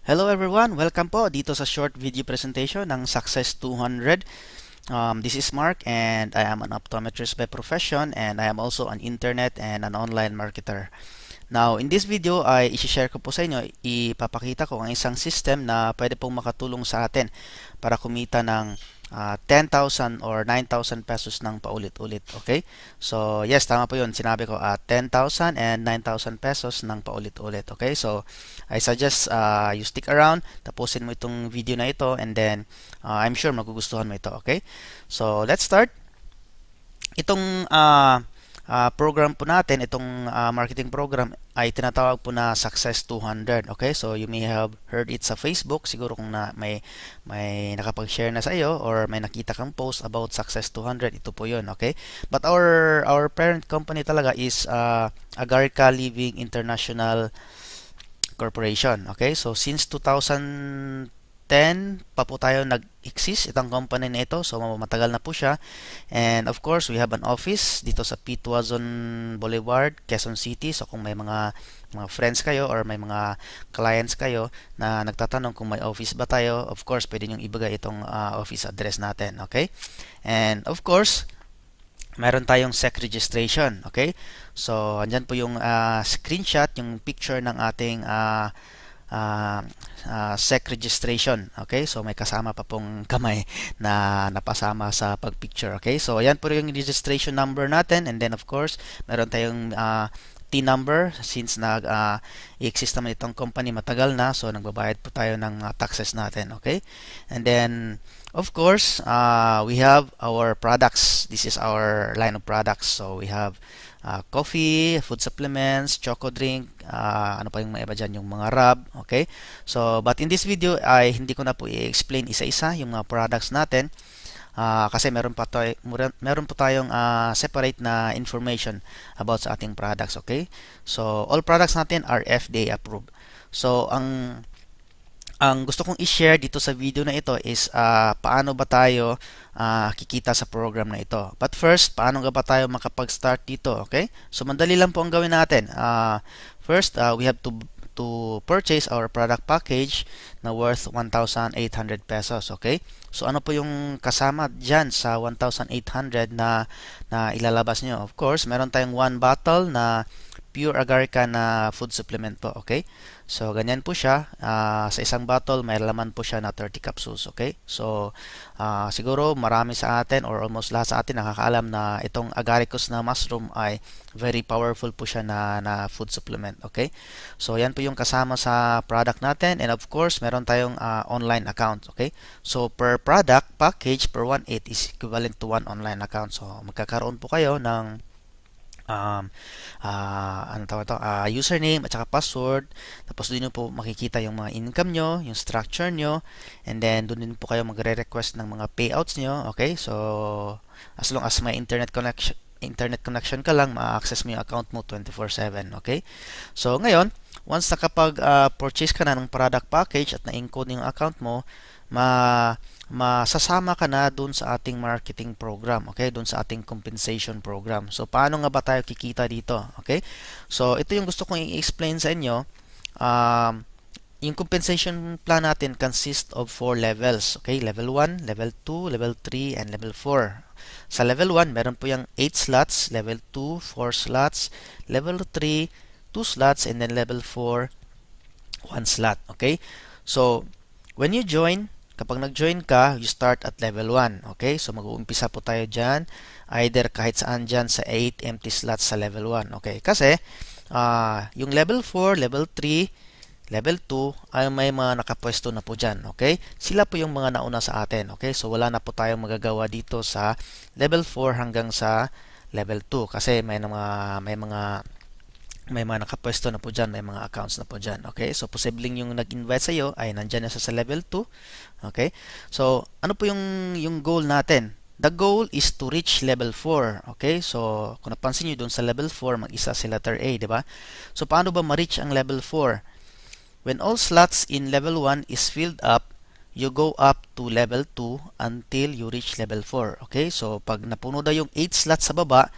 Hello everyone! Welcome po dito sa short video presentation ng Success 200. This is Mark and I am an optometrist by profession and I am also an internet and an online marketer. Now, in this video ay i-share ko po sa inyo, ipapakita ko ang isang system na pwede pong makatulong sa atin para kumita ng 10,000 or 9,000 pesos ng paulit-ulit. Okay? So, yes, tama po yun. Sinabi ko 10,000 and 9,000 pesos ng paulit-ulit. Okay? So, I suggest you stick around, tapusin mo itong video na ito, and then I'm sure magugustuhan mo ito. Okay? So, let's start. Itong program po natin, itong marketing program ay tinatawag po na Success 200. Okay? So you may have heard it sa Facebook, siguro kung may nakapag-share na sa iyo or may nakita kang post about Success 200, ito po 'yon. Okay? But our parent company talaga is Agarica Living International Corporation. Okay? So since 2010 pa po tayo nag-exist itong company na ito. So matagal na po siya. And of course, we have an office dito sa P. Tuazon Boulevard, Quezon City. So kung may mga friends kayo or may mga clients kayo na nagtatanong kung may office ba tayo, of course, pwede nyo ibigay itong office address natin. Okay? And of course, meron tayong SEC registration. Okay? So andyan po yung screenshot, yung picture ng ating SEC registration. Okay, so may kasama pa pong kamay na napasama sa pagpicture. Okay, so ayan po yung registration number natin, and then of course meron tayong T number since i-exist naman itong company matagal na, so nagbabayad po tayo ng taxes natin. Okay, and then of course we have our products. This is our line of products. So we have coffee, food supplements, choco drink, ano pa yung mga iba dyan, yung mga rub. Okay, so but in this video ay hindi ko na po i-explain isa-isa yung mga products natin kasi meron po tayong separate na information about sa ating products. Okay, so all products natin are FDA approved. So ang gusto kong i-share dito sa video na ito is paano ba tayo kikita sa program na ito. But first, paano nga ba tayo makapag-start dito? Okay? So madali lang po ang gawin natin. First, we have to purchase our product package na worth 1,800 pesos. Okay? So ano po yung kasama dyan sa 1,800 na ilalabas nyo? Of course, meron tayong 1 bottle na pure Agarica na food supplement po. Okay? So ganyan po siya. Sa isang bottle may laman po siya na 30 capsules. Okay? So siguro marami sa atin or almost lahat sa atin nakakaalam na itong agaricus na mushroom ay very powerful po siya na food supplement. Okay? So yan po yung kasama sa product natin, and of course meron tayong online account. Okay? So per product package per 1.8 is equivalent to 1 online account. So magkakaroon po kayo ng username at saka password. Tapos doon nyo po makikita yung mga income nyo, yung structure nyo, and then doon din po kayo magre-request ng mga payouts nyo. Okay, so as long as may internet connection ka lang, ma-access mo yung account mo 24/7. Okay, so ngayon once nakapag-purchase ka na ng product package at na-encode yung account mo, masasama ka na dun sa ating marketing program. Okay, dun sa ating compensation program. So paano nga ba tayo kikita dito? Okay, so ito yung gusto kong i-explain sa inyo. Yung compensation plan natin consists of 4 levels. Okay, level 1, level 2, level 3, and level 4. Sa level 1, meron po yung 8 slots, level 2, 4 slots, level 3, 2 slots, and then level 4, 1 slot. Okay, so when you join, kapag nag-join ka, you start at level 1. Okay? So mag-uumpisa po tayo dyan. Either kahit saan dyan sa 8 empty slots sa level 1. Okay? Kasi yung level 4, level 3, level 2 ay may mga nakapwesto na po dyan. Okay? Sila po yung mga nauna sa atin. Okay? So wala na po tayong magagawa dito sa level 4 hanggang sa level 2 kasi may mga nakapwesto na po dyan, may mga accounts na po dyan. Okay? So, posibleng yung nag-invite sa iyo ay nandyan na sa level 2. Okay? So, ano po yung goal natin? The goal is to reach level 4. Okay? So, kung napansin nyo dun sa level 4, mag-isa si letter A, di ba? So, paano ba ma-reach ang level 4? When all slots in level 1 is filled up, you go up to level 2 until you reach level 4. Okay? So, pag napuno daw yung 8 slots sa baba,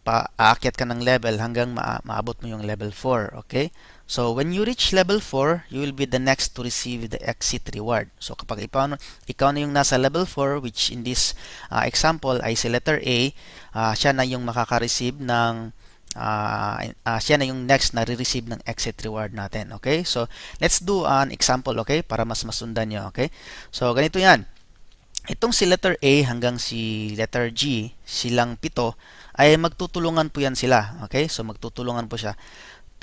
aakyat ka ng level hanggang maabot mo yung level 4. Okay? So, when you reach level 4, you will be the next to receive the exit reward. So, kapag ikaw na yung nasa level 4, which in this example ay si letter A, siya na yung makaka-receive ng siya na yung next na re-receive ng exit reward natin. Okay? So, let's do an example, okay? Para mas masundan nyo, okay? So, ganito yan. Itong si letter A hanggang si letter G, silang 7, ay magtutulungan po yan sila. Okay? So, magtutulungan po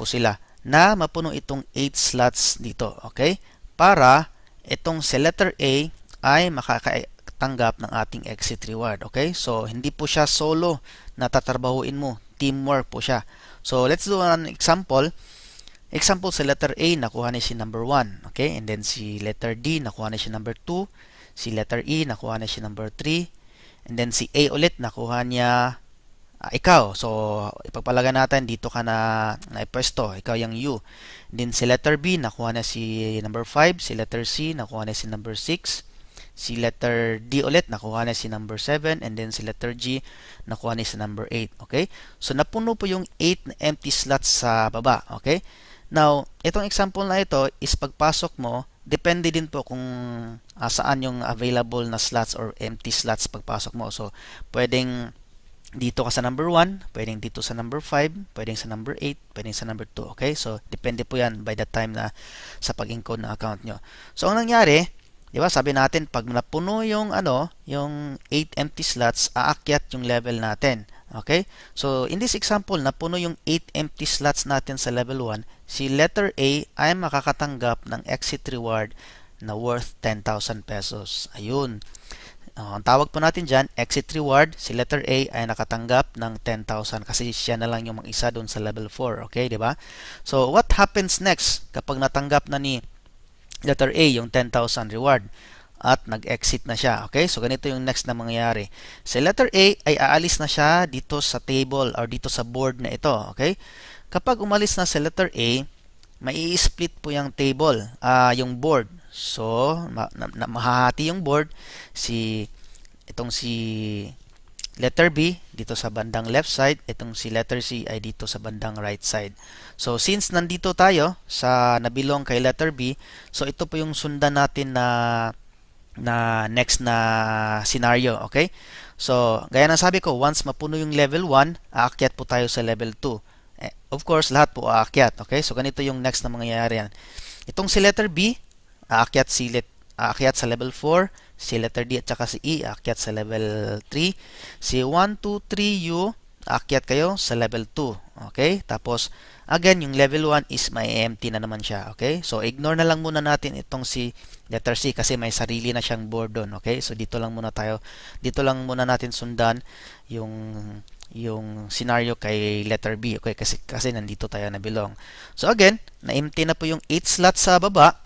sila na mapuno itong 8 slots dito, okay? Para itong sa letter A ay makakatanggap ng ating exit reward, okay? So, hindi po siya solo na tatrabahuin mo. Teamwork po siya. So, let's do an example. Example, sa letter A, nakuha niya si number 1, okay? And then si letter D, nakuha niya si number 2. Si letter E, nakuha niya si number 3. And then si A ulit, nakuha niya ikaw. So, ipagpalagay natin, dito ka na pwesto. Ikaw yung U. Then, si letter B, nakuha na si number 5. Si letter C, nakuha na si number 6. Si letter D ulit, nakuha na si number 7. And then, si letter G, nakuha na si number 8. Okay? So, napuno po yung 8 na empty slots sa baba. Okay? Now, itong example na ito is pagpasok mo, depende din po kung saan yung available na slots or empty slots pagpasok mo. So, pwedeng dito ka sa number 1, pwedeng dito sa number 5, pwedeng sa number 8, pwedeng sa number 2. Okay? So, depende po yan by the time na sa pag-encode ng account nyo. So, ang nangyari, di ba, sabi natin, pag napuno yung, yung 8 empty slots, aakyat yung level natin. Okay? So, in this example, napuno yung 8 empty slots natin sa level 1, si letter A ay makakatanggap ng exit reward na worth 10,000 pesos. Ayun. Ang tawag po natin dyan, exit reward, si letter A ay nakatanggap ng 10,000 kasi siya na lang yung mag-isa doon sa level 4. Okay, di ba? So, what happens next kapag natanggap na ni letter A yung 10,000 reward at nag-exit na siya? Okay, so ganito yung next na mangyayari. Si letter A ay aalis na siya dito sa table or dito sa board na ito. Okay? Kapag umalis na si letter A, mai-split po yung table, yung board. So, mahahati yung board, itong si letter B dito sa bandang left side, itong si letter C ay dito sa bandang right side. So, since nandito tayo sa nabilong kay letter B, so ito po yung sundan natin na next na scenario, okay? So, gaya ng sabi ko, once mapuno yung level 1, aakyat po tayo sa level 2. Of course, lahat po aakyat, okay? So, ganito yung next na mangyayari yan. Itong si letter B, aakyat sa level 4, si letter D at saka si E aakyat sa level 3, si 1, 2, 3, U aakyat kayo sa level 2. Okay? Tapos again, yung level 1 is may empty na naman siya. Okay? So ignore na lang muna natin itong si letter C kasi may sarili na siyang board doon. Okay? So dito lang muna natin sundan yung scenario kay letter B. Okay? Kasi nandito tayo na belong. So again, na-empty na po yung 8 slots sa baba.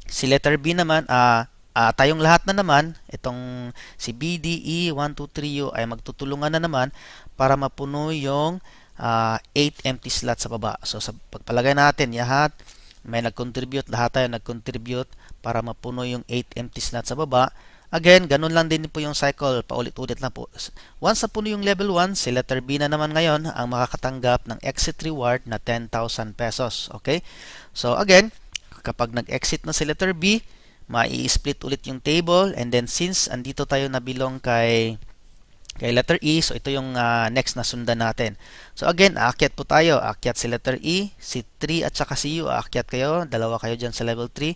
Si letter B naman, tayong lahat na naman, itong si B, D, E, 1, 2, 3, U ay magtutulungan na naman para mapuno yung 8 empty slots sa baba. So, sa pagpalagay natin, lahat tayo nag-contribute para mapuno yung 8 empty slots sa baba. Again, ganun lang din po yung cycle, paulit-ulit lang po. Once napuno yung level 1, si letter B na naman ngayon ang makakatanggap ng exit reward na 10,000 pesos. Okay? So, again, kapag nag-exit na si letter B, mai-split ulit yung table, and then since andito tayo na belong kay letter E, so ito yung next na sundan natin. So again, aakyat po tayo. Aakyat si letter E, si 3 at saka si U, aakyat kayo. Dalawa kayo dyan sa level 3.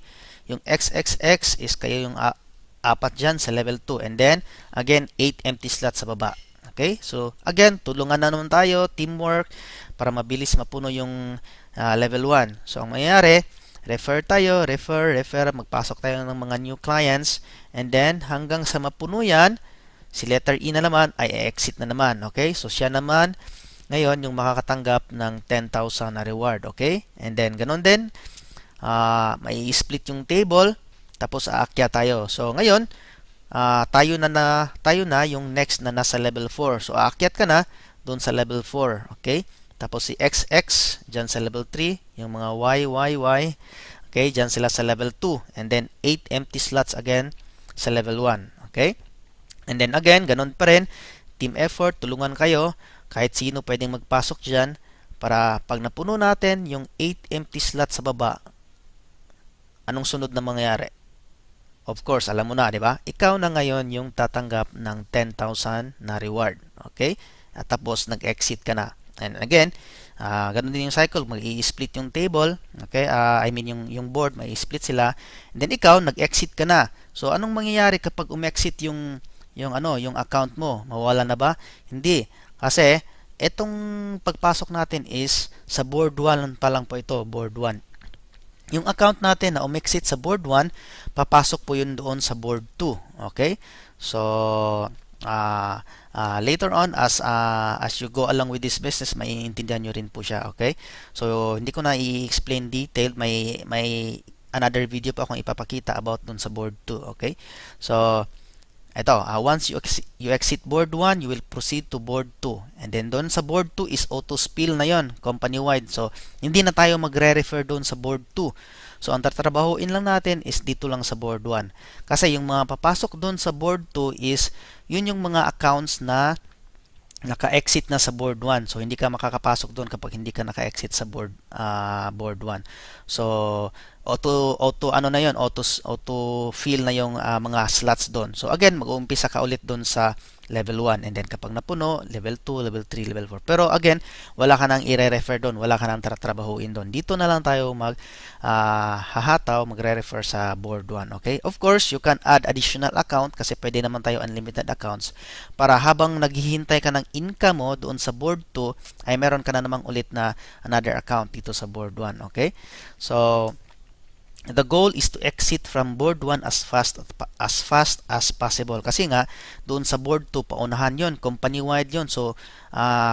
Yung XXX is kayo yung 4 dyan sa level 2. And then, again, 8 empty slots sa baba. Okay? So again, tulungan na naman tayo, teamwork, para mabilis mapuno yung level 1. So ang mangyayari, refer tayo, magpasok tayo ng mga new clients, and then hanggang sa mapuno yan, si letter E na naman ay exit na naman. Okay? So siya naman ngayon yung makakatanggap ng 10,000 na reward. Okay? And then ganun din, may split yung table, tapos aakyat tayo. So ngayon, tayo na yung next na nasa level 4. So aakyat ka na doon sa level 4. Okay? Tapos si XX, dyan sa level 3. Yung mga Y. Okay, dyan sila sa level 2. And then, 8 empty slots again sa level 1. Okay? And then again, ganun pa rin. Team effort, tulungan kayo. Kahit sino pwedeng magpasok dyan para pag napuno natin yung 8 empty slot sa baba, anong sunod na mangyayari? Of course, alam mo na, di ba? Ikaw na ngayon yung tatanggap ng 10,000 na reward. Okay? At tapos, nag-exit ka na. And again, ganun din yung cycle. Mag-i-split yung table. Okay? I mean, yung board, may-split sila. And then, ikaw, nag-exit ka na. So, anong mangyayari kapag umexit yung account mo? Mawala na ba? Hindi. Kasi, itong pagpasok natin is sa board 1 pa lang po ito. Board 1. Yung account natin na umexit sa board 1, papasok po yun doon sa board 2. Okay? So, later on, as you go along with this business, maiintindihan nyo rin po siya. Okay? So, hindi ko na i-explain detailed. May another video pa akong ipapakita about doon sa board 2. Okay? So, ito, once you exit board 1, you will proceed to board 2. And then doon sa board 2 is auto spill na yon, company-wide. So, hindi na tayo magre-refer doon sa board 2. So, ang tatrabahuin lang natin is dito lang sa board 1. Kasi yung mga papasok doon sa board 2 is, yun yung mga accounts na naka-exit na sa board 1. So, hindi ka makakapasok doon kapag hindi ka naka-exit sa board 1. So, auto fill na yung mga slots doon. So, again, mag-uumpisa ka ulit doon sa level 1. And then, kapag napuno, level 2, level 3, level 4. Pero, again, wala ka nang i-refer doon. Wala ka nang tatrabahuin doon. Dito na lang tayo magre-refer sa board 1. Okay? Of course, you can add additional account kasi pwede naman tayo unlimited accounts para habang naghihintay ka ng income mo doon sa board 2, ay meron ka na namang ulit na another account dito sa board 1. Okay? So, the goal is to exit from board 1 as fast as possible. Kasi nga, doon sa board 2, paunahan yon, company-wide yon. So,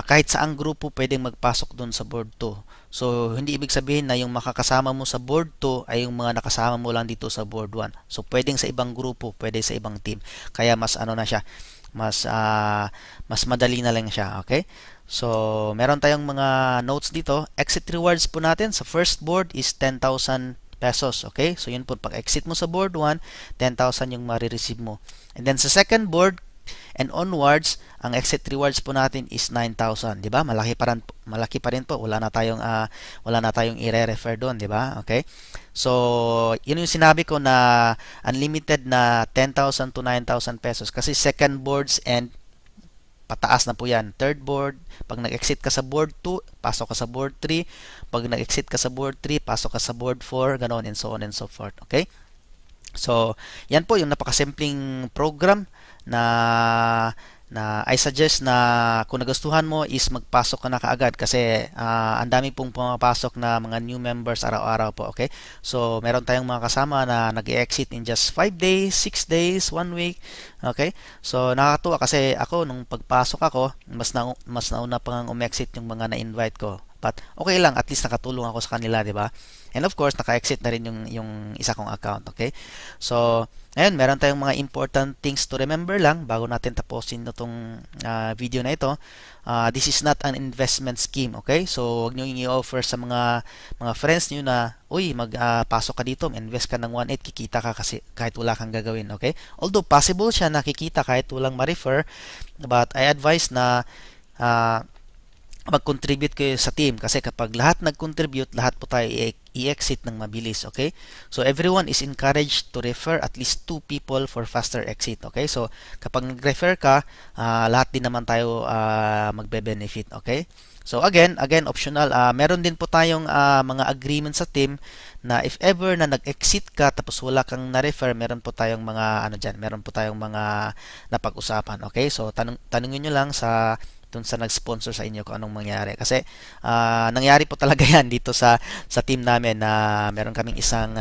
kahit saang grupo pwedeng magpasok doon sa board 2. So, hindi ibig sabihin na yung makakasama mo sa board 2 ay yung mga nakasama mo lang dito sa board 1. So, pwedeng sa ibang grupo, pwede sa ibang team. Kaya mas na siya, mas madali na lang siya. Okay? So, meron tayong mga notes dito. Exit rewards po natin sa first board is 10,000 pesos. Okay? So, yun po. Pag exit mo sa board 1, 10,000 yung marireceive mo. And then, sa second board and onwards, ang exit rewards po natin is 9,000. Diba? Malaki pa rin po. Wala na tayong i-refer doon. Diba? Okay? So, yun yung sinabi ko na unlimited na 10,000 to 9,000 pesos. Kasi second boards and pataas na po yan. Third board, pag nag-exit ka sa board 2, pasok ka sa board 3. Pag nag-exit ka sa board 3, pasok ka sa board 4, ganoon and so on and so forth. Okay? So, yan po yung napakasimpleng program na I suggest na kung nagustuhan mo is magpasok ka na kaagad kasi ang dami pong pumapasok na mga new members araw-araw po. Okay? So, meron tayong mga kasama na nag-exit in just 5 days, 6 days, 1 week. Okay? So, nakakatuwa kasi ako, nung pagpasok ako, mas nauna pang umexit yung mga na-invite ko. But, okay lang, at least nakatulong ako sa kanila, di ba? And of course, naka-exit na rin yung isa kong account. Okay? So, ngayon, meron tayong mga important things to remember lang bago natin tapusin itong video na ito. This is not an investment scheme. Okay? So, huwag nyo i-offer sa mga friends nyo na, uy, magpasok ka dito, invest ka ng 1.8, kikita ka kasi kahit wala kang gagawin. Okay? Although, possible siya na kikita kahit walang ma-refer, but I advise na mag-contribute kayo sa team kasi kapag lahat nag-contribute, lahat po tayo i-exit ng mabilis. Okay? So, everyone is encouraged to refer at least 2 people for faster exit. Okay? So, kapag nag-refer ka, lahat din naman tayo magbe-benefit. Okay? So, again, optional. Meron din po tayong mga agreement sa team na if ever na nag-exit ka tapos wala kang na-refer, meron po tayong mga meron po tayong mga napag-usapan. Okay? So, tanungin nyo lang dun sa nag-sponsor sa inyo kung anong mangyari. Kasi nangyari po talaga yan dito sa team namin na meron kaming isang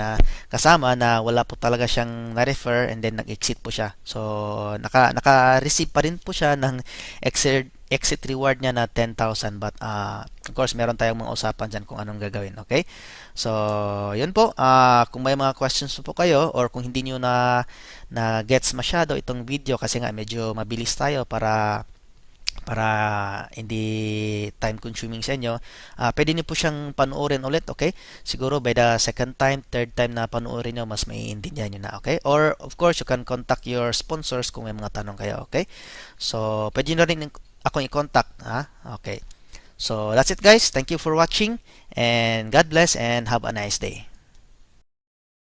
kasama na wala po talaga siyang na-refer and then nag-exit po siya. So, naka-receive pa rin po siya ng exit reward niya na 10,000 but of course, meron tayong mga usapan dyan kung anong gagawin. Okay? So, yun po. Kung may mga questions po kayo or kung hindi nyo na gets masyado itong video kasi nga medyo mabilis tayo para hindi time consuming sa inyo, pwede niyo po siyang panoorin ulit. Okay? Siguro by the second time, third time na panoorin niyo, mas maiintindihan niyo na. Okay? Or of course, you can contact your sponsors kung may mga tanong kayo. Okay? So, pwede niyo rin akong i-contact. Okay? So that's it guys. Thank you for watching and God bless and have a nice day.